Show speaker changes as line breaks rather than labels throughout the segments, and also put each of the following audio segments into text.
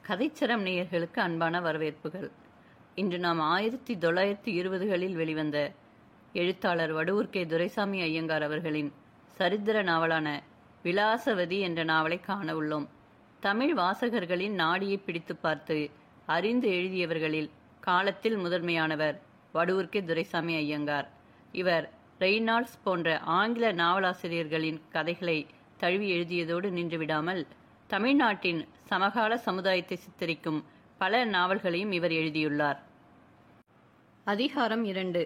கதைச்சரம் நேயர்களுக்கு அன்பான வரவேற்புகள். இன்று நாம் 1920களில் வெளிவந்த எழுத்தாளர் வடுவூர் கே. துரைசாமி ஐயங்கார் அவர்களின் சரித்திர நாவலான விலாசவதி என்ற நாவலை காண உள்ளோம். தமிழ் வாசகர்களின் நாடியை பிடித்து பார்த்து அறிந்து எழுதியவர்களில் காலத்தில் முதன்மையானவர் வடுவூர் கே. துரைசாமி ஐயங்கார். இவர் ரெய்னால்ட்ஸ் போன்ற ஆங்கில நாவலாசிரியர்களின் கதைகளை தழுவி எழுதியதோடு நின்றுவிடாமல் தமிழ்நாட்டின் சமகால சமுதாயத்தை சித்தரிக்கும் பல நாவல்களையும் இவர் எழுதியுள்ளார். அதிகாரம் 2.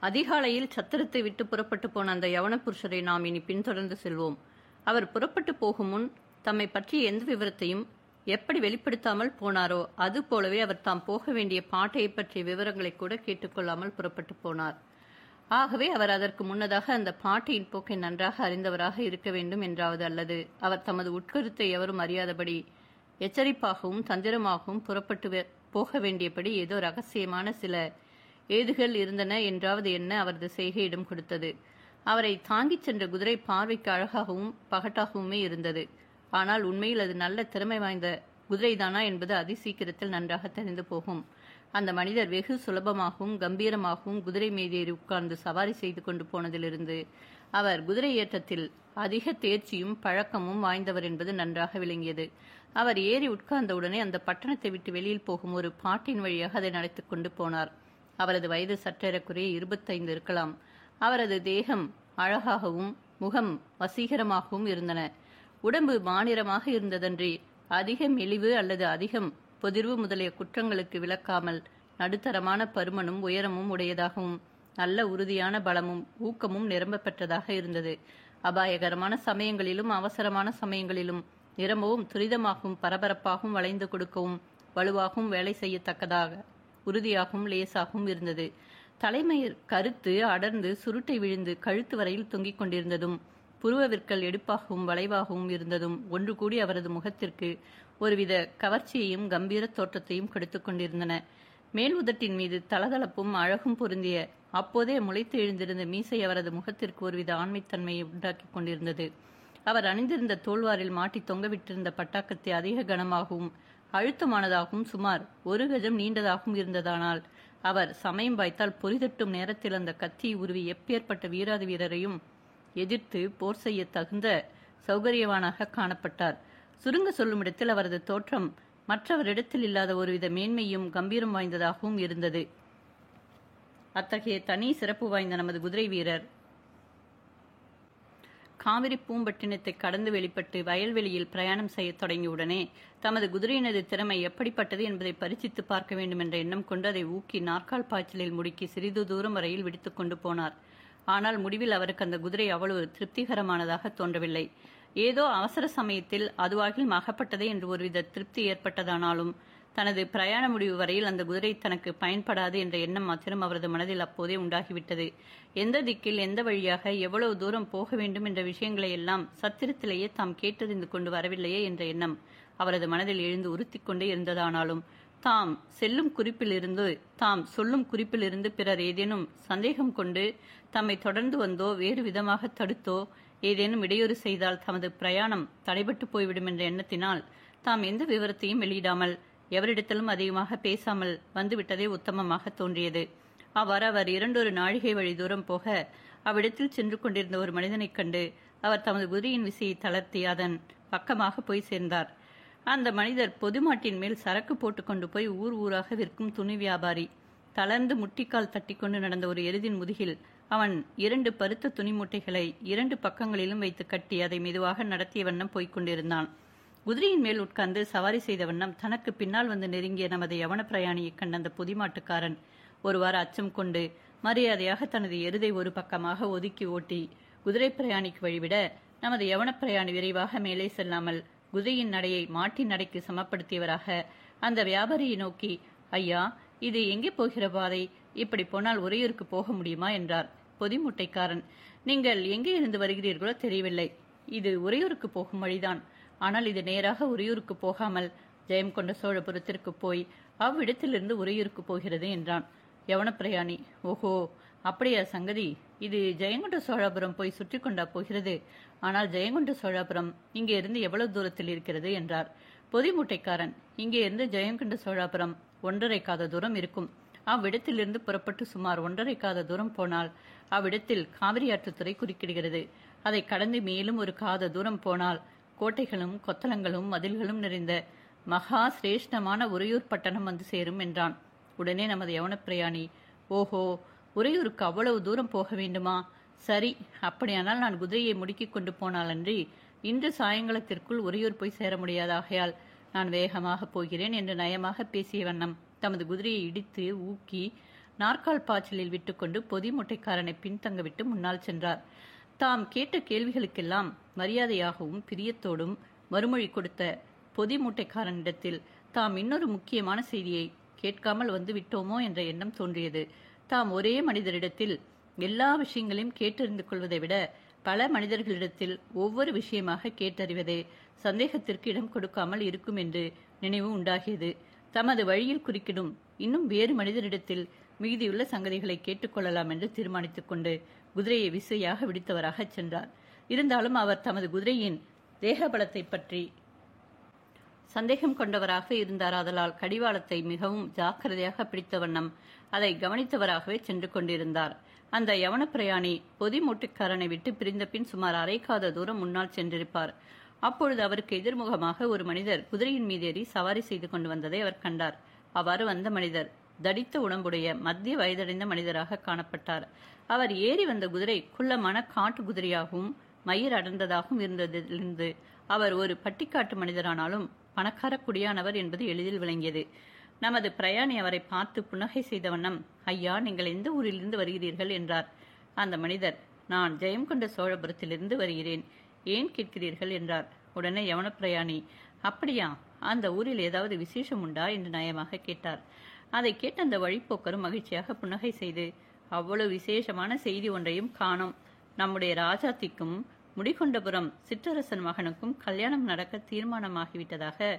அதிகாலையில் சத்திரத்தை விட்டு புறப்பட்டு போன அந்த யவன புருஷரை நாம் இனி பின்தொடர்ந்து செல்வோம். அவர் புறப்பட்டு போகும் முன் தம்மை பற்றிய எந்த விவரத்தையும் எப்படி வெளிப்படுத்தாமல் போனாரோ அது போலவே அவர் தாம் போக வேண்டிய பாட்டையை பற்றிய விவரங்களை கூட கேட்டுக்கொள்ளாமல் புறப்பட்டு போனார். ஆகவே அவர் அதற்கு முன்னதாக அந்த பாட்டையின் போக்கை நன்றாக அறிந்தவராக இருக்க வேண்டும் என்றாவது, அல்லது அவர் தமது உட்கருத்தை எவரும் அறியாதபடி எச்சரிப்பாகவும் தந்திரமாகவும் புறப்பட்டு போக வேண்டியபடி ஏதோ ரகசியமான சில ஏதுகள் இருந்தன என்றாவது என்ன அவரது செய்கையிடம் கொடுத்தது. அவரை தாங்கிச் சென்ற குதிரை பார்வைக்கு அழகாகவும் பகட்டாகவுமே இருந்தது. ஆனால் உண்மையில் அது நல்ல திறமை வாய்ந்த குதிரைதானா என்பது அதிசீக்கிரத்தில் நன்றாக தெரிந்து போகும். அந்த மனிதர் வெகு சுலபமாகவும் கம்பீரமாகவும் குதிரை மீதேறி உட்கார்ந்து சவாரி செய்து கொண்டு போனதிலிருந்து அவர் குதிரை ஏற்றத்தில் அதிக தேர்ச்சியும் பழக்கமும் வாய்ந்தவர் என்பது நன்றாக விளங்கியது. அவர் ஏறி உட்கார்ந்தவுடனே அந்த பட்டணத்தை விட்டு வெளியில் போகும் ஒரு பாட்டின் வழியாக அதை நடத்திக் கொண்டு போனார். அவரது வயது சற்றேறக்குறைய 25 இருக்கலாம். அவரது தேகம் அழகாகவும் முகம் வசீகரமாகவும் இருந்தன. உடம்பு மாநிறமாக இருந்ததன்றி அதிக மெலிவு அல்லது அதிகம் பொதிர்வு முதலிய குற்றங்களுக்கு விலக்காமல் நடுத்தரமான பருமனும் உயரமும் உடையதாகவும் நல்ல உறுதியான பலமும் ஊக்கமும் நிரம்ப பெற்றதாக இருந்தது. அபாயகரமான சமயங்களிலும் அவசரமான சமயங்களிலும் நிரம்பவும் துரிதமாகவும் பரபரப்பாகவும் வளைந்து கொடுக்கவும் வலுவாகவும் வேலை செய்யத்தக்கதாக உறுதியாகவும் லேசாகவும் இருந்தது. தலைமயிர் கருத்து அடர்ந்து சுருட்டை விழுந்து கழுத்து வரையில் தொங்கிக் கொண்டிருந்ததும் புருவவிற்கள் எடுப்பாகவும் வளைவாகவும் இருந்ததும் ஒன்று கூடி அவரது முகத்திற்கு ஒருவித கவர்ச்சியையும் கம்பீர தோற்றத்தையும் கொடுத்து கொண்டிருந்தன. மேல் உதட்டின் மீது தளதளப்பும் அழகும் பொருந்திய அப்போதே முளைத்து எழுந்திருந்த மீசை அவரது முகத்திற்கு ஒருவித ஆண்மைத்தன்மையை உண்டாக்கி கொண்டிருந்தது. அவர் அணிந்திருந்த தோல்வாரில் மாட்டி தொங்கவிட்டிருந்த பட்டாக்கத்தை அதிக கனமாகவும் அழுத்தமானதாகவும் சுமார் 1 கஜம் நீண்டதாகவும் இருந்ததானால் அவர் சமயம் வாய்த்தால் பொறிதட்டும் நேரத்தில் அந்த கத்தியை உருவி எப்பேற்பட்ட வீராதி வீரரையும் எதிர்த்து போர் செய்ய தகுந்த சௌகரியவானாக காணப்பட்டார். சுருங்க சொல்லும் இடத்தில் அவரது தோற்றம் மற்றவரிடத்தில் இல்லாத ஒருவித மேன்மையும் கம்பீரம் வாய்ந்ததாகவும் இருந்தது. அத்தகைய தனி சிறப்பு வாய்ந்த நமது குதிரை வீரர் காவிரி பூம்பட்டினத்தை கடந்து வெளிப்பட்டு வயல்வெளியில் பிரயாணம் செய்ய தொடங்கியவுடனே தமது குதிரையினது திறமை எப்படிப்பட்டது என்பதை பரிசித்து பார்க்க வேண்டும் என்ற எண்ணம் கொண்டு அதை ஊக்கி நாற்கால் பாய்ச்சலில் முடுக்கி சிறிது தூரம் வரையில் விடுத்துக் கொண்டு போனார். ஆனால் முடிவில் அவருக்கு அந்த குதிரை அவ்வளவு திருப்திகரமானதாக தோன்றவில்லை. ஏதோ அவசர சமயத்தில் அதுவாகில் மகப்பட்டதே என்று ஒருவித திருப்தி ஏற்பட்டதானாலும் தனது பிரயாண முடிவு வரையில் அந்த குதிரை தனக்கு பயன்படாது என்ற எண்ணம் மாத்திரம் அவரது மனதில் அப்போதே உண்டாகிவிட்டது. எந்த திக்கில் எந்த வழியாக எவ்வளவு தூரம் போக வேண்டும் என்ற விஷயங்களை எல்லாம் சத்திரத்திலேயே தாம் கேட்டறிந்து கொண்டு வரவில்லையே என்ற எண்ணம் அவரது மனதில் எழுந்து உறுத்தி கொண்டே இருந்ததானாலும் தாம் சொல்லும் குறிப்பிலிருந்து பிறர் ஏதேனும் சந்தேகம் கொண்டு தம்மை தொடர்ந்து வந்தோ வேறு விதமாக தடுத்தோ ஏதேனும் இடையூறு செய்தால் தமது பிரயாணம் தடைபட்டு போய்விடும் என்ற எண்ணத்தினால் தாம் எந்த விவரத்தையும் வெளியிடாமல் எவரிடத்திலும் அதிகமாக பேசாமல் வந்துவிட்டதே உத்தமமாக தோன்றியது. அவ்வாறு அவர் 2 நாழிகை வழி தூரம் போக அவ்விடத்தில் சென்று கொண்டிருந்த ஒரு மனிதனைக் கண்டு அவர் தமது குதிரையின் விசையை தளர்த்தி அதன் பக்கமாக போய் சேர்ந்தார். அந்த மனிதர் பொதுமாட்டின் மேல் சரக்கு போட்டுக்கொண்டு போய் ஊர் ஊராக விற்கும் துணி வியாபாரி. தளர்ந்து முட்டிக்கால் தட்டிக்கொண்டு நடந்த ஒரு எருதின் முதுகில் அவன் 2 பருத்த துணி மூட்டைகளை 2 பக்கங்களிலும் வைத்து கட்டி அதை மெதுவாக நடத்திய வண்ணம் போய்கொண்டிருந்தான். குதிரையின் மேல் உட்கார்ந்து சவாரி செய்த வண்ணம் தனக்கு பின்னால் வந்து நெருங்கிய நமது யவன பிரயாணியை கண்ட அந்த பொதிமாட்டுக்காரன் ஒருவாறு அச்சம் கொண்டு மரியாதையாக தனது எருதை ஒரு பக்கமாக ஒதுக்கி ஓட்டி குதிரை பிரயாணிக்கு வழிவிட நமது யவன பிரயாணி விரைவாக மேலே செல்லாமல் குதிரையின் நடையை மாட்டின் நடைக்கு சமப்படுத்தியவராக அந்த வியாபாரியை நோக்கி, ஐயா, இது எங்கே போகிற பாதை? இப்படி போனால் உறையூருக்கு போக முடியுமா என்றார். பொதிமுட்டைக்காரன், நீங்கள் எங்கே இருந்து வருகிறீர்களோ தெரியவில்லை. இது உறையூருக்கு போகும் வழிதான். ஆனால் இது நேராக உறையூருக்கு போகாமல் ஜெயம் கொண்ட சோழபுரத்திற்கு போய் அவ்விடத்திலிருந்து உறையூருக்கு போகிறது என்றான். யவன பிரயாணி, ஓஹோ, அப்படியா சங்கதி? இது ஜெயங்கொண்ட சோழாபுரம் போய் சுற்றி கொண்டா போகிறது? ஆனால் ஜெயங்கொண்ட சோழாபுரம் இங்கே இருந்து எவ்வளவு தூரத்தில் இருக்கிறது என்றார். பொதிமூட்டைக்காரன், இங்கே இருந்து ஜெயங்கொண்ட சோழாபுரம் 1.5 காத தூரம் இருக்கும். அவ்விடத்திலிருந்து புறப்பட்டு சுமார் 1.5 காத தூரம் போனால் அவ்விடத்தில் காவிரியாற்றுத்துறை குறுக்கிடுகிறது. அதை கடந்து மேலும் 1 காத தூரம் போனால் கோட்டைகளும் கொத்தளங்களும் மதில்களும் நிறைந்த மகா சிரேஷ்டமான உறையூர் பட்டணம் வந்து சேரும் என்றான். உடனே நமது யவனப்பிரயாணி, ஓஹோ, உறையூருக்கு அவ்வளவு தூரம் போக வேண்டுமா? சரி, அப்படியானால் நான் குதிரையை முடுக்கிக் கொண்டு போனாலன்றி இன்று சாயங்காலத்திற்குள் உறையூர் போய் சேர முடியாதாகையால் நான் வேகமாக போகிறேன் என்று நயமாக பேசிய வண்ணம் தமது குதிரையை இடித்து ஊக்கி நாற்கால் பாய்ச்சலில் விட்டுக்கொண்டு பொதிமூட்டைக்காரனை பின்தங்கவிட்டு முன்னால் சென்றார். தாம் கேட்ட கேள்விகளுக்கெல்லாம் மரியாதையாகவும் பிரியத்தோடும் மறுமொழி கொடுத்த பொதிமூட்டைக்காரனிடத்தில் தாம் இன்னொரு முக்கியமான செய்தியை கேட்காமல் வந்து விட்டோமோ என்ற எண்ணம் தோன்றியது. தாம் ஒரே மனிதரிடத்தில் எல்லா விஷயங்களையும் கேட்டறிந்து கொள்வதை விட பல மனிதர்களிடத்தில் ஒவ்வொரு விஷயமாக கேட்டறிவதே சந்தேகத்திற்கு இடம் கொடுக்காமல் இருக்கும் என்று நினைவு உண்டாகியது. தமது வழியில் குறுக்கிடும் இன்னும் வேறு மனிதரிடத்தில் மீதியுள்ள சங்கதிகளை கேட்டுக்கொள்ளலாம் என்று தீர்மானித்துக் கொண்டு குதிரையை விசையாக விடுத்தவராக சென்றார். இருந்தாலும் அவர் தமது குதிரையின் தேகபலத்தை பற்றி சந்தேகம் கொண்டவராக இருந்தார். ஆதலால் கடிவாளத்தை மிகவும் ஜாக்கிரதையாக பிடித்த வண்ணம் அதை கவனித்தவராகவே சென்று கொண்டிருந்தார். அந்த யவன பிரயாணி பொதிமூட்டைக்காரனை விட்டு பிரிந்த பின் சுமார் 1/2 காத தூரம் முன்னால் சென்றிருப்பார். அப்பொழுது அவருக்கு எதிர்முகமாக ஒரு மனிதர் குதிரையின் மீதேறி சவாரி செய்து கொண்டு வந்ததை அவர் கண்டார். அவ்வாறு வந்த மனிதர் தடித்த உடம்புடைய மத்திய வயதடைந்த மனிதராக காணப்பட்டார். அவர் ஏறி வந்த குதிரை குள்ளமான காட்டு குதிரையாகவும் மயிர் அடர்ந்ததாகவும் இருந்ததிலிருந்து அவர் ஒரு பட்டிக்காட்டு மனிதரானாலும் பணக்கார குடியானவர் என்பது எளிதில் விளங்கியது. நமது பிரயாணி அவரை பார்த்து புன்னகை செய்த வண்ணம், ஐயா, நீங்கள் எந்த ஊரிலிருந்து வருகிறீர்கள் என்றார். அந்த மனிதர், நான் ஜெயங்கொண்ட சோழபுரத்திலிருந்து வருகிறேன், ஏன் கேட்கிறீர்கள் என்றார். உடனே யவன பிரயாணி, அப்படியா, அந்த ஊரில் ஏதாவது விசேஷம் உண்டா என்று நயமாக கேட்டார். அதை கேட்ட அந்த வழிப்போக்கரும் மகிழ்ச்சியாக புன்னகை செய்து, அவ்வளவு விசேஷமான செய்தி ஒன்றையும் காணோம். நம்முடைய ராஜாத்திக்கும் முடிகொண்டபுரம் சிற்றரசன் மகனுக்கும் கல்யாணம் நடக்க தீர்மானமாகிவிட்டதாக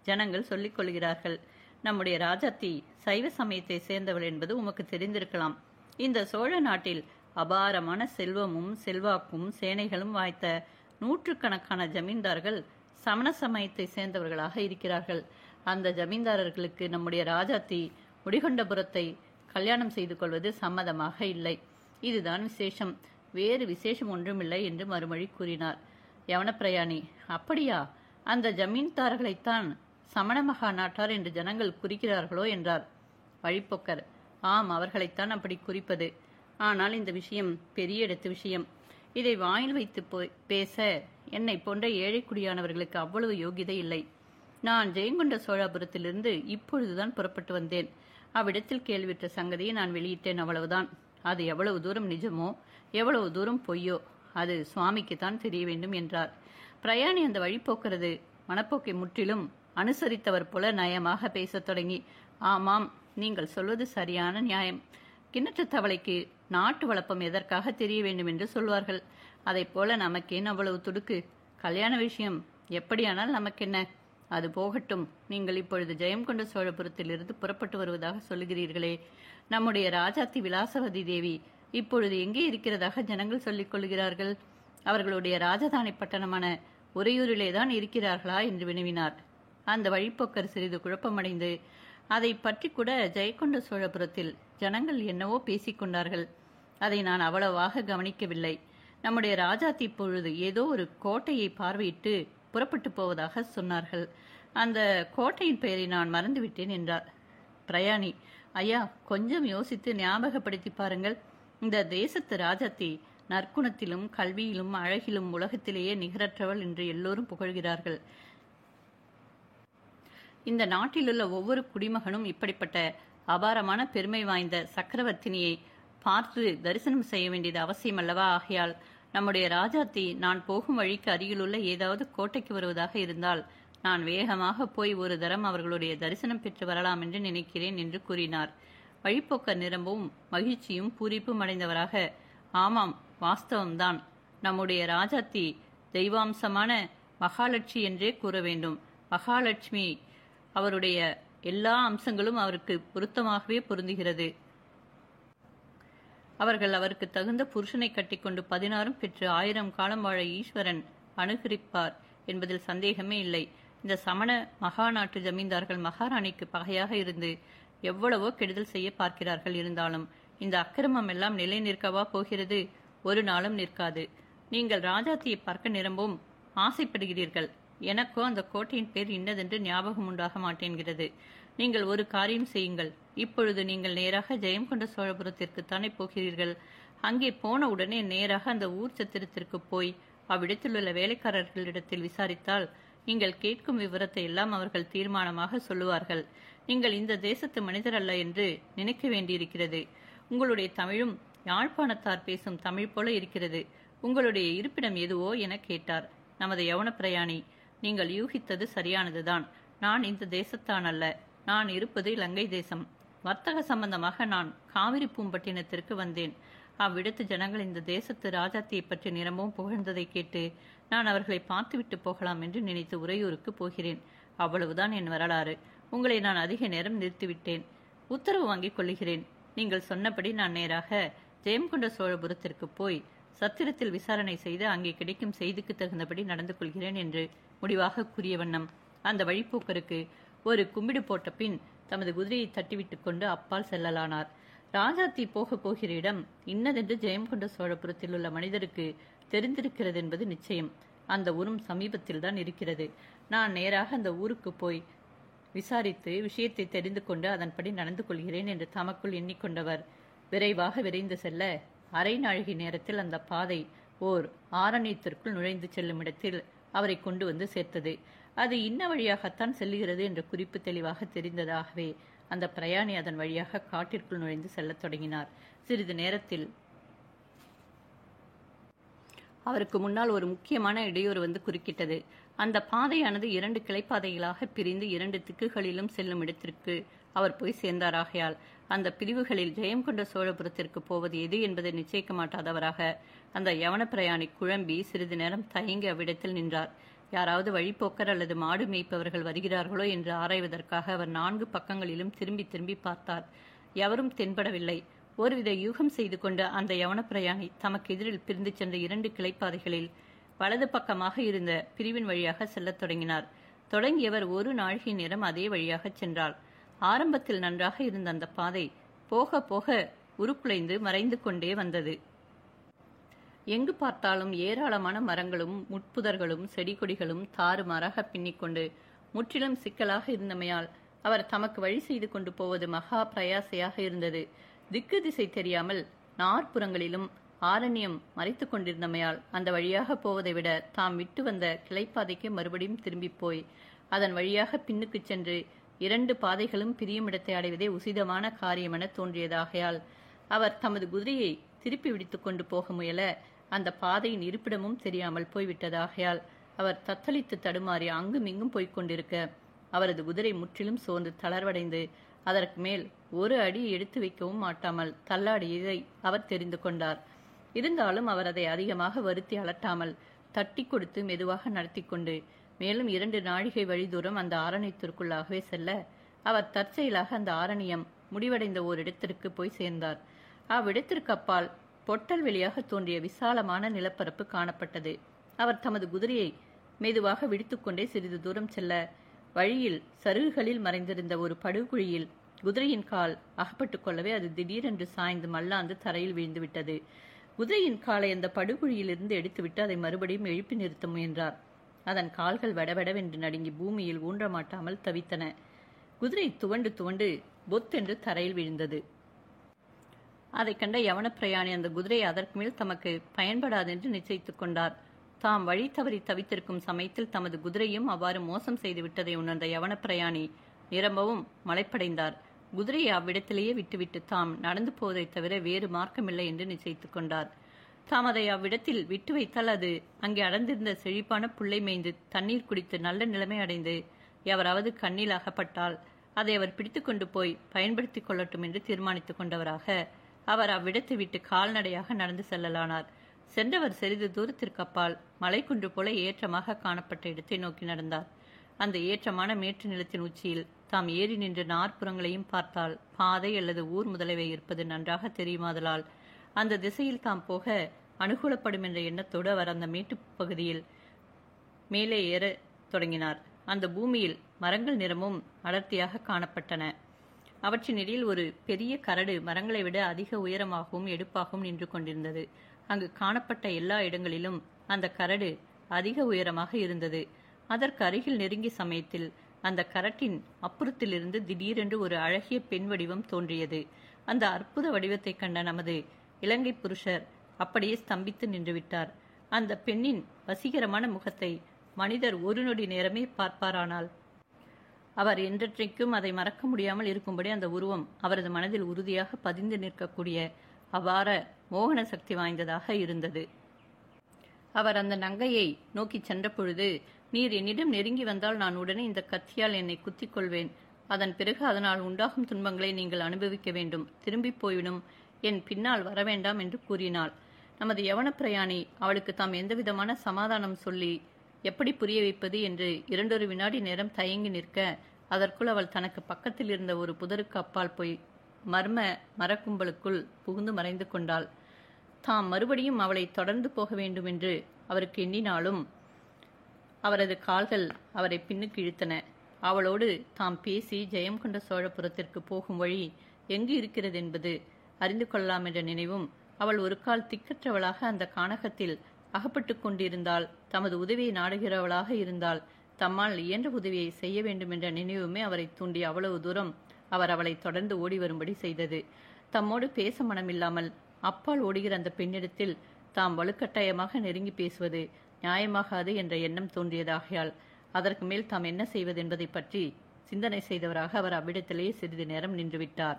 ஜனங்கள் சொல்லிக் கொள்கிறார்கள். நம்முடைய ராஜாத்தி சைவ சமயத்தை சேர்ந்தவள் என்பது உமக்கு தெரிந்திருக்கலாம். இந்த சோழ நாட்டில் அபாரமான செல்வமும் செல்வாக்கும் சேனைகளும் வாய்த்த 100கணக்கான ஜமீன்தார்கள் சமண சமயத்தை சேர்ந்தவர்களாக இருக்கிறார்கள். அந்த ஜமீன்தாரர்களுக்கு நம்முடைய ராஜாத்தி முடிகொண்டபுரத்தை கல்யாணம் செய்து கொள்வது சம்மதமாக இல்லை. இதுதான் விசேஷம், வேறு விசேஷம் ஒன்றுமில்லை என்று மறுமொழி கூறினார். யவனப்பிரயாணி, அப்படியா, அந்த ஜமீன்தார்களைத்தான் சமண மகா நாட்டார் என்று ஜனங்கள் குறிக்கிறார்களோ என்றார். வழிப்போக்கர், ஆம், அவர்களைத்தான் அப்படி குறிப்பது. ஆனால் இந்த விஷயம் பெரிய இடத்து விஷயம். இதை வாயில் வைத்து பேச என்னை போன்ற ஏழை குடியானவர்களுக்கு அவ்வளவு யோகிதை இல்லை. நான் ஜெயங்கொண்ட சோழாபுரத்திலிருந்து இப்பொழுதுதான் புறப்பட்டு வந்தேன். அவ்விடத்தில் கேள்விற்ற சங்கதியை நான் வெளியிட்டேன், அவ்வளவுதான். அது எவ்வளவு தூரம் நிஜமோ எவ்வளவு தூரம் பொய்யோ அது சுவாமிக்குத்தான் தெரிய வேண்டும் என்றார். பிரயாணி அந்த வழிபோக்கிறது மனப்போக்கை முற்றிலும் அனுசரித்தவர் போல நயமாக பேசத் தொடங்கி, ஆமாம், நீங்கள் சொல்வது சரியான நியாயம். கிணற்று தவளைக்கு நாட்டு வளப்பம் எதற்காக தெரிய வேண்டும் என்று சொல்வார்கள். அதை போல நமக்கேன் அவ்வளவு துடுக்கு? கல்யாண விஷயம் எப்படியானால் நமக்கென்ன? அது போகட்டும். நீங்கள் இப்பொழுது ஜெயங்கொண்ட சோழபுரத்திலிருந்து புறப்பட்டு வருவதாக சொல்லுகிறீர்களே, நம்முடைய ராஜாத்தி விலாசவதி தேவி இப்பொழுது எங்கே இருக்கிறதாக ஜனங்கள் சொல்லிக் கொள்கிறார்கள்? அவர்களுடைய ராஜதானி பட்டணமான உறையூரிலேதான் இருக்கிறார்களா என்று வினவினார். அந்த வழிப்போக்கர் சிறிது குழப்பமடைந்து, அதை பற்றி கூட ஜெயங்கொண்ட சோழபுரத்தில் ஜனங்கள் என்னவோ பேசிக்கொண்டார்கள், அதை நான் அவ்வளவாக கவனிக்கவில்லை. நம்முடைய ராஜாத்தி இப்பொழுது ஏதோ ஒரு கோட்டையை பார்வையிட்டு புறப்பட்டு போவதாக சொன்னார்கள். அந்த கோட்டையின் பெயரை நான் மறந்துவிட்டேன் என்றார். பிரயாணி, ஐயா, கொஞ்சம் யோசித்து ஞாபகப்படுத்தி பாருங்கள். இந்த தேசத்து ராஜாத்தி நற்குணத்திலும் கல்வியிலும் அழகிலும் உலகத்திலேயே நிகரற்றவள் என்று எல்லோரும் புகழ்கிறார்கள். இந்த நாட்டிலுள்ள ஒவ்வொரு குடிமகனும் இப்படிப்பட்ட அபாரமான பெருமை வாய்ந்த சக்கரவர்த்தினியை பார்த்து தரிசனம் செய்ய வேண்டியது அவசியம் அல்லவா? ஆகையால் நம்முடைய ராஜாத்தி நான் போகும் வழிக்கு அருகிலுள்ள ஏதாவது கோட்டைக்கு வருவதாக இருந்தால் நான் வேகமாக போய் ஒரு தரம் அவர்களுடைய தரிசனம் பெற்று வரலாம் என்று நினைக்கிறேன் என்று கூறினார். வழிப்போக்கர் நிரம்பவும் மகிழ்ச்சியும் பூரிப்பும் அடைந்தவராக, ஆமாம், வாஸ்தவம்தான். நம்முடைய ராஜாத்தி தெய்வாம்சமான மகாலட்சுமி என்றே கூற வேண்டும். மகாலட்சுமி அவருடைய எல்லா அம்சங்களும் அவருக்கு பொருத்தமாகவே பொருந்துகிறது. அவர்கள் அவருக்கு தகுந்த புருஷனை கட்டிக்கொண்டு 16 பெற்று 1000 காலம் வாழ ஈஸ்வரன் அனுகிரிப்பார் என்பதில் சந்தேகமே இல்லை. இந்த சமண மகா நாட்டு ஜமீன்தார்கள் மகாராணிக்கு பகையாக இருந்து எவ்வளவோ கெடுதல் செய்ய பார்க்கிறார்கள். இருந்தாலும் இந்த அக்கிரமம் எல்லாம் நிலை நிற்கவா போகிறது? ஒரு நாளும் நிற்காது. நீங்கள் ராஜாத்தியை பார்க்க நிரம்பவும் ஆசைப்படுகிறீர்கள். எனக்கோ அந்த கோட்டையின் பேர் இன்னதென்று ஞாபகம் உண்டாக மாட்டேன்கிறது. நீங்கள் ஒரு காரியம் செய்யுங்கள். இப்பொழுது நீங்கள் நேராக ஜெயங்கொண்ட சோழபுரத்திற்குத்தானே போகிறீர்கள். அங்கே போன உடனே நேராக அந்த ஊர் சத்திரத்திற்கு போய் அவ்விடத்தில் உள்ள வேலைக்காரர்களிடத்தில் விசாரித்தால் நீங்கள் கேட்கும் விவரத்தை எல்லாம் அவர்கள் தீர்மானமாக சொல்லுவார்கள். நீங்கள் இந்த தேசத்து மனிதர் அல்ல என்று நினைக்க வேண்டியிருக்கிறது. உங்களுடைய தமிழும் யாழ்ப்பாணத்தார் பேசும் தமிழ் போல இருக்கிறது. உங்களுடைய இருப்பிடம் எதுவோ என கேட்டார். நமது யவன பிரயாணி, நீங்கள் யூகித்தது சரியானதுதான். நான் இந்த தேசத்தான் அல்ல. நான் இருப்பது இலங்கை தேசம். வர்த்தக சம்பந்தமாக நான் காவிரி பூம்பட்டினத்திற்கு வந்தேன். அவ்விடத்து ஜனங்கள் இந்த தேசத்து ராஜாத்தியை பற்றி நிரம்பவும் புகழ்ந்ததை கேட்டு நான் அவர்களை பார்த்துவிட்டு போகலாம் என்று நினைத்து உறையூருக்கு போகிறேன். அவ்வளவுதான் என் வரலாறு. உங்களை நான் அதிக நேரம் நிறுத்திவிட்டேன். உத்தரவு வாங்கிக் கொள்ளுகிறேன். நீங்கள் சொன்னபடி நான் நேராக ஜெயங்கொண்ட சோழபுரத்திற்கு போய் சத்திரத்தில் விசாரணை செய்து அங்கே கிடைக்கும் செய்திக்கு தகுந்தபடி நடந்து கொள்கிறேன் என்று முடிவாக கூறிய வண்ணம் அந்த வழிப்போக்கருக்கு ஒரு கும்பிடு போட்ட பின் தமது குதிரையை தட்டிவிட்டு கொண்டு அப்பால் செல்லலானார். ராஜாத்தி போகிற இடம் இன்னதென்று ஜெயங்கொண்ட சோழபுரத்தில் உள்ள மனிதருக்கு தெரிந்திருக்கிறது என்பது நிச்சயம். அந்த ஊரும் சமீபத்தில் தான் இருக்கிறது. நான் நேராக அந்த ஊருக்கு போய் விசாரித்து விஷயத்தை தெரிந்து கொண்டு அதன்படி நடந்து கொள்கிறேன் என்று தமக்குள் எண்ணிக்கொண்டவர் விரைவாக விரைந்து செல்ல அரை நாழிகை நேரத்தில் அந்த பாதை ஓர் ஆரண்யத்திற்குள் நுழைந்து செல்லும் இடத்தில் அவரை கொண்டு வந்து சேர்த்தது. அது இன்ன வழியாகத்தான் செல்லுகிறது என்ற குறிப்பு தெளிவாக தெரிந்ததாகவே அந்த பிரயாணி அதன் வழியாக காட்டிற்குள் நுழைந்து செல்லத் தொடங்கினார். சிறிது நேரத்தில் அவருக்கு முன்னால் ஒரு முக்கியமான இடையூறு வந்து குறுக்கிட்டது. அந்த பாதையானது 2 கிளைப்பாதைகளாக பிரிந்து 2 திக்குகளிலும் செல்லும் இடத்திற்கு அவர் போய் சேர்ந்தாராகையால் அந்த பிரிவுகளில் ஜெயங்கொண்ட சோழபுரத்திற்கு போவது எது என்பதை நிச்சயிக்க மாட்டாதவராக அந்த யவன பிரயாணி குழம்பி சிறிது நேரம் தயங்கி அவ்விடத்தில் நின்றார். யாராவது வழிப்போக்கர் அல்லது மாடு மேய்ப்பவர்கள் வருகிறார்களோ என்று ஆராய்வதற்காக அவர் 4 பக்கங்களிலும் திரும்பி திரும்பி பார்த்தார். எவரும் தென்படவில்லை. ஒருவித யூகம் செய்து கொண்டு அந்த யவன பிரயாணி தமக்கு எதிரில் பிரிந்து சென்ற 2 கிளைப்பாதைகளில் வலது பக்கமாக இருந்த பிரிவின் வழியாக செல்லத் தொடங்கினார். தொடங்கியவர் ஒரு நாழிகை நேரம் அதே வழியாக சென்றார். ஆரம்பத்தில் நன்றாக இருந்த அந்த பாதை போக போக உருக்குலைந்து மறைந்து கொண்டே வந்தது. எங்கு பார்த்தாலும் ஏராளமான மரங்களும் முட்புதர்களும் செடி கொடிகளும் தாறுமாறாக பின்னிக்கொண்டு முற்றிலும் சிக்கலாக இருந்தமையால் அவர் தமக்கு வழி செய்து கொண்டு போவது மகா பிரயாசையாக இருந்தது. திக்கு திசை தெரியாமல் நாற்புறங்களிலும் ஆரண்யம் மறைத்து கொண்டிருந்தமையால் அந்த வழியாக போவதை விட தாம் விட்டு வந்த கிளைப்பாதைக்கு மறுபடியும் திரும்பி போய் அதன் வழியாக பின்னுக்கு சென்று 2 பாதைகளும் பிரியும் இடத்தை அடைவதே உசிதமான காரியமென தோன்றியதாகையால் அவர் தமது குதிரையை திருப்பி விடுத்து கொண்டு போக முயல அந்த பாதையின் இருப்பிடமும் தெரியாமல் போய்விட்டதாகையால் அவர் தத்தளித்து தடுமாறி அங்குமிங்கும் போய்கொண்டிருக்க அவரது குதிரை முற்றிலும் சோர்ந்து தளர்வடைந்து அதற்கு மேல் ஒரு அடி எடுத்து வைக்கவும் மாட்டாமல் தள்ளாடியதை அவர் தெரிந்து கொண்டார். இருந்தாலும் அவர் அதை அதிகமாக வருத்தி அலட்டாமல் தட்டி கொடுத்து மெதுவாக நடத்தி கொண்டு மேலும் 2 நாழிகை வழி தூரம் அந்த ஆரண்யத்திற்குள்ளாகவே செல்ல அவர் தற்செயலாக அந்த ஆரண்யம் முடிவடைந்த ஓரிடத்திற்கு போய் சேர்ந்தார். அவ்விடத்திற்கு அப்பால் பொட்டல் வெளியாக தோன்றிய விசாலமான நிலப்பரப்பு காணப்பட்டது. அவர் தமது குதிரையை மெதுவாக விடுத்துக்கொண்டே சிறிது தூரம் செல்ல வழியில் சருகுகளில் மறைந்திருந்த ஒரு படுகுழியில் குதிரையின் கால் அகப்பட்டுக் கொள்ளவே அது திடீரென்று சாய்ந்து மல்லாந்து தரையில் வீழ்ந்துவிட்டது. குதிரையின் காலை அந்த படுகுழியிலிருந்து எடுத்துவிட்டு அதை மறுபடியும் எழுப்பி நிறுத்த முயன்றார். அதன் கால்கள் வடவென்று நடுங்கி பூமியில் ஊன்ற மாட்டாமல் தவித்தன. குதிரை துவண்டு துவண்டு பொத்தென்று தரையில் விழுந்தது. அதை கண்ட யவன பிரயாணி அந்த குதிரை அதற்கு மேல் தமக்கு பயன்படாதென்று நிச்சயித்துக் கொண்டார். தாம் வழி தவறி தவித்திருக்கும் சமயத்தில் தமது குதிரையும் அவ்வாறு மோசம் செய்து விட்டதை உணர்ந்த யவன பிரயாணி நிரம்பவும் மலைப்படைந்தார். குதிரையை அவ்விடத்திலேயே விட்டுவிட்டு தாம் நடந்து போவதை தவிர வேறு மார்க்கமில்லை என்று நிச்சயித்துக் கொண்டார். தாம் அதை அவ்விடத்தில் விட்டு வைத்தால் அது அங்கே அடர்ந்திருந்த செழிப்பான புல்லை மேய்ந்து தண்ணீர் குடித்து நல்ல நிலைமை அடைந்து எவராவது கண்ணில் அகப்பட்டால் அதை அவர் பிடித்து கொண்டு போய் பயன்படுத்திக் கொள்ளட்டும் என்று தீர்மானித்துக் கொண்டவராக அவர் அவ்விடத்தை விட்டு கால்நடையாக நடந்து செல்லலானார். சென்றவர் சிறிது தூரத்திற்கு அப்பால் மலைக்குன்று போல ஏற்றமாக காணப்பட்ட இடத்தை நோக்கி நடந்தார். அந்த ஏற்றமான மேற்று நிலத்தின் உச்சியில் தாம் ஏறி நின்ற நாற்புறங்களையும் பார்த்தால் பாதை அல்லது ஊர் முதலவை இருப்பது நன்றாக தெரியுமாதலால் அந்த திசையில் தாம் போக அனுகூலப்படும் என்ற எண்ணத்தோடு அவர் அந்த மேட்டு பகுதியில் மேலே ஏற தொடங்கினார். அந்த பூமியில் மரங்கள் நிறமும் அடர்த்தியாக காணப்பட்டன. அவற்றின் இடையில் ஒரு பெரிய கரடு மரங்களை விட அதிக உயரமாகவும் எடுப்பாகவும் நின்று கொண்டிருந்தது. அங்கு காணப்பட்ட எல்லா இடங்களிலும் அந்த கரடு அதிக உயரமாக இருந்தது. அதற்கு அருகில் நெருங்கிய சமயத்தில் அந்த கரட்டின் அப்புறத்திலிருந்து திடீரென்று ஒரு அழகிய பெண் வடிவம் தோன்றியது. அந்த அற்புத வடிவத்தை கண்ட நமது இலங்கை புருஷர் அப்படியே ஸ்தம்பித்து நின்றுவிட்டார். அந்த பெண்ணின் வசீகரமான முகத்தை மனிதர் ஒரு நொடி நேரமே பார்ப்பாரானால் அவர் என்றைக்கும் அதை மறக்க முடியாமல் இருக்கும்படி அந்த உருவம் அவரது மனதில் உறுதியாக பதிந்து நிற்கக்கூடிய அபார மோகன சக்தி வாய்ந்ததாக இருந்தது. அவர் அந்த நங்கையை நோக்கி சென்ற பொழுது, நீர் என்னிடம் நெருங்கி வந்தால் நான் உடனே இந்த கத்தியால் என்னை குத்திக் கொள்வேன். அதன் பிறகு அதனால் உண்டாகும் துன்பங்களை நீங்கள் அனுபவிக்க வேண்டும். திரும்பி போய்விடும், என் பின்னால் வரவேண்டாம் என்று கூறினாள். நமது யவன பிரயாணி அவளுக்கு தாம் எந்தவிதமான சமாதானம் சொல்லி எப்படி புரிய வைப்பது என்று 2 வினாடி நேரம் தயங்கி நிற்க, அதற்குள் அவள் தனக்கு பக்கத்தில் இருந்த ஒரு புதருக்கு அப்பால் போய் மர்ம மரக்கும்பலுக்குள் புகுந்து மறைந்து கொண்டாள். தாம் மறுபடியும் அவளை தொடர்ந்து போக வேண்டும் என்று அவருக்கு எண்ணினாலும் அவரது கால்கள் அவரை பின்னுக்கு இழுத்தன. அவளோடு தாம் பேசி ஜெயம் கொண்ட சோழபுரத்திற்கு போகும் வழி எங்கு இருக்கிறது என்பது அறிந்து கொள்ளலாம் என்ற நினைவும், அவள் ஒரு கால் திக்கற்றவளாக அந்த கானகத்தில் அகப்பட்டு கொண்டிருந்தால், தமது உதவியை நாடுகிறவளாக இருந்தால் தம்மால் இயன்ற உதவியை செய்ய வேண்டும் என்ற நினைவுமே அவரை தூண்டி அவ்வளவு தூரம் அவர் அவளை தொடர்ந்து ஓடி வரும்படி செய்தது. தம்மோடு பேச மனமில்லாமல் அப்பால் ஓடுகிற அந்த பெண்ணிடத்தில் தாம் வலுக்கட்டாயமாக நெருங்கி பேசுவது நியாயமாகாது என்ற எண்ணம் தோன்றியதாகையால் அதற்கு மேல் தாம் என்ன செய்வது என்பதை பற்றி சிந்தனை செய்தவராக அவர் அவ்விடத்திலேயே சிறிது நேரம் நின்றுவிட்டார்.